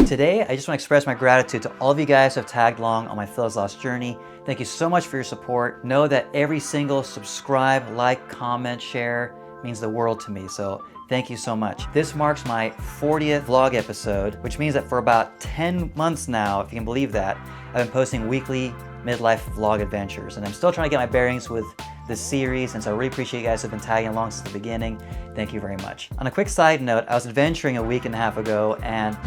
Today, I just want to express my gratitude to all of you guys who have tagged along on my Phil Is Lost journey. Thank you so much for your support. Know that every single subscribe, like, comment, share means the world to me, so thank you so much. This marks my 40th vlog episode, which means that for about 10 months now, if you can believe that, I've been posting weekly midlife vlog adventures, and I'm still trying to get my bearings with this series, and so I really appreciate you guys who have been tagging along since the beginning. Thank you very much. On a quick side note, I was adventuring a week and a half ago, and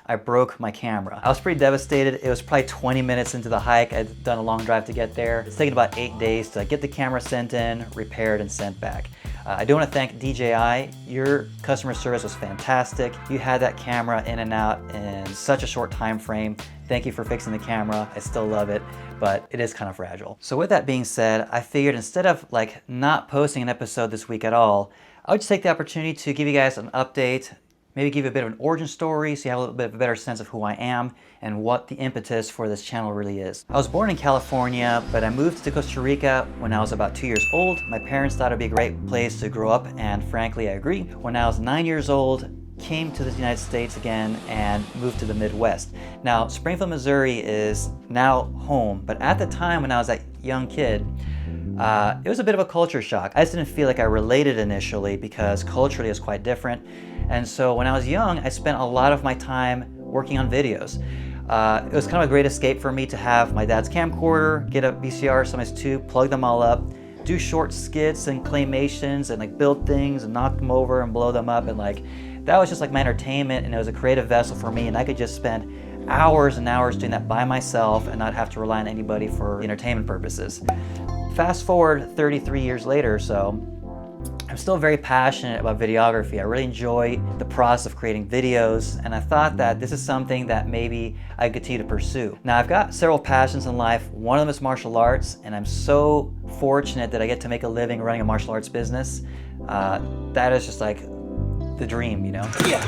I broke my camera. I was pretty devastated. It was probably 20 minutes into the hike. I'd done a long drive to get there. It's taken about 8 days to get the camera sent in, repaired, and sent back. I do want to thank DJI. Your customer service was fantastic. You had that camera in and out in such a short time frame. Thank you for fixing the camera. I still love it, but it is kind of fragile. So with that being said, I figured instead of not posting an episode this week at all, I would just take the opportunity to give you guys an update, maybe give you a bit of an origin story so you have a little bit of a better sense of who I am and what the impetus for this channel really is. I was born in California, but I moved to Costa Rica when I was about 2 years old. My parents thought it'd be a great place to grow up, and frankly, I agree. When I was 9 years old, came to the United States again and moved to the Midwest. Now, Springfield, Missouri is now home, but at the time when I was that young kid, it was a bit of a culture shock. I just didn't feel like I related initially because culturally it's quite different. And so when I was young, I spent a lot of my time working on videos. It was kind of a great escape for me to have my dad's camcorder, get a VCR, sometimes two, plug them all up, do short skits and claymations and build things and knock them over and blow them up, and that was just my entertainment, and it was a creative vessel for me, and I could just spend hours and hours doing that by myself and not have to rely on anybody for entertainment purposes. Fast forward 33 years later or so, I'm still very passionate about videography. I really enjoy the process of creating videos, and I thought that this is something that maybe I could continue to pursue. Now, I've got several passions in life. One of them is martial arts, and I'm so fortunate that I get to make a living running a martial arts business. That is just the dream, you know? Yeah.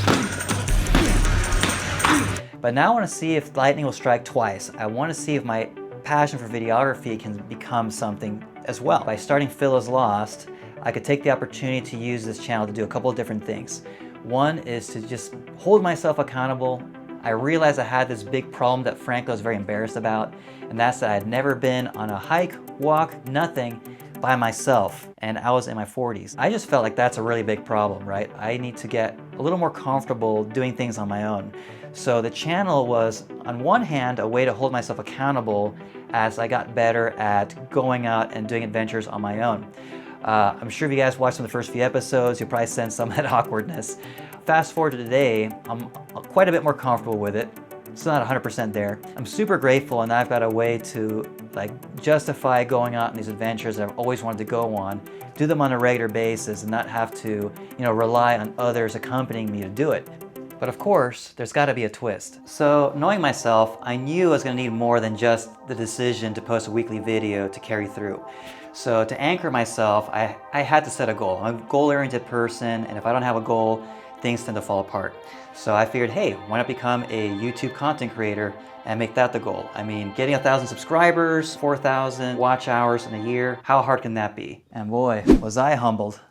But now I want to see if lightning will strike twice. I want to see if my passion for videography can become something as well. By starting Phil Is Lost, I could take the opportunity to use this channel to do a couple of different things. One is to just hold myself accountable. I realized I had this big problem that frankly I was very embarrassed about, and that's that I had never been on a hike, walk, nothing by myself, and I was in my 40s. I just felt like that's a really big problem, right? I need to get a little more comfortable doing things on my own. So the channel was, on one hand, a way to hold myself accountable as I got better at going out and doing adventures on my own. I'm sure if you guys watched some of the first few episodes, you'll probably sense some of that awkwardness. Fast forward to today, I'm quite a bit more comfortable with it. It's not 100% there. I'm super grateful, and I've got a way to justify going out on these adventures that I've always wanted to go on, do them on a regular basis, and not have to, rely on others accompanying me to do it. But of course, there's got to be a twist. So knowing myself, I knew I was going to need more than just the decision to post a weekly video to carry through. So to anchor myself, I had to set a goal. I'm a goal-oriented person, and if I don't have a goal, things tend to fall apart. So I figured, hey, why not become a YouTube content creator and make that the goal? I mean, getting 1,000 subscribers, 4,000 watch hours in a year, how hard can that be? And boy, was I humbled.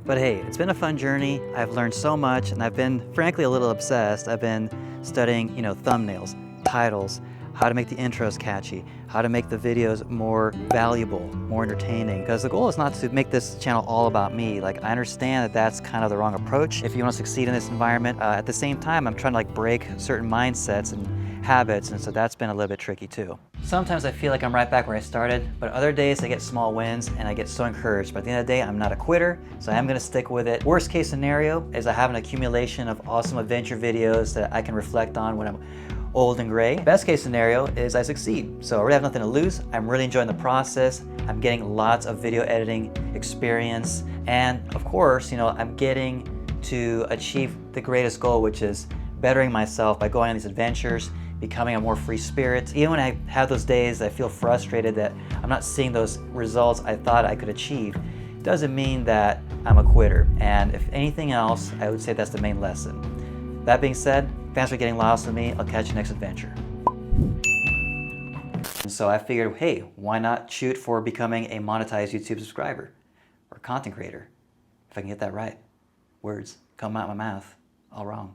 But hey, it's been a fun journey. I've learned so much, and I've been, frankly, a little obsessed. I've been studying, thumbnails, titles, how to make the intros catchy, how to make the videos more valuable, more entertaining. Because the goal is not to make this channel all about me. I understand that that's kind of the wrong approach if you want to succeed in this environment. At the same time, I'm trying to break certain mindsets and habits, and so that's been a little bit tricky too. Sometimes I feel like I'm right back where I started, but other days I get small wins and I get so encouraged. But at the end of the day, I'm not a quitter, so I am gonna stick with it. Worst case scenario is I have an accumulation of awesome adventure videos that I can reflect on when I'm old and gray. Best case scenario is I succeed. So I really have nothing to lose. I'm really enjoying the process. I'm getting lots of video editing experience. And of course, I'm getting to achieve the greatest goal, which is bettering myself by going on these adventures, becoming a more free spirit. Even when I have those days I feel frustrated that I'm not seeing those results I thought I could achieve, doesn't mean that I'm a quitter. And if anything else, I would say that's the main lesson. That being said, thanks for getting lost with me. I'll catch you next adventure. And so I figured, hey, why not shoot for becoming a monetized YouTube subscriber or content creator, if I can get that right. words come out of my mouth all wrong.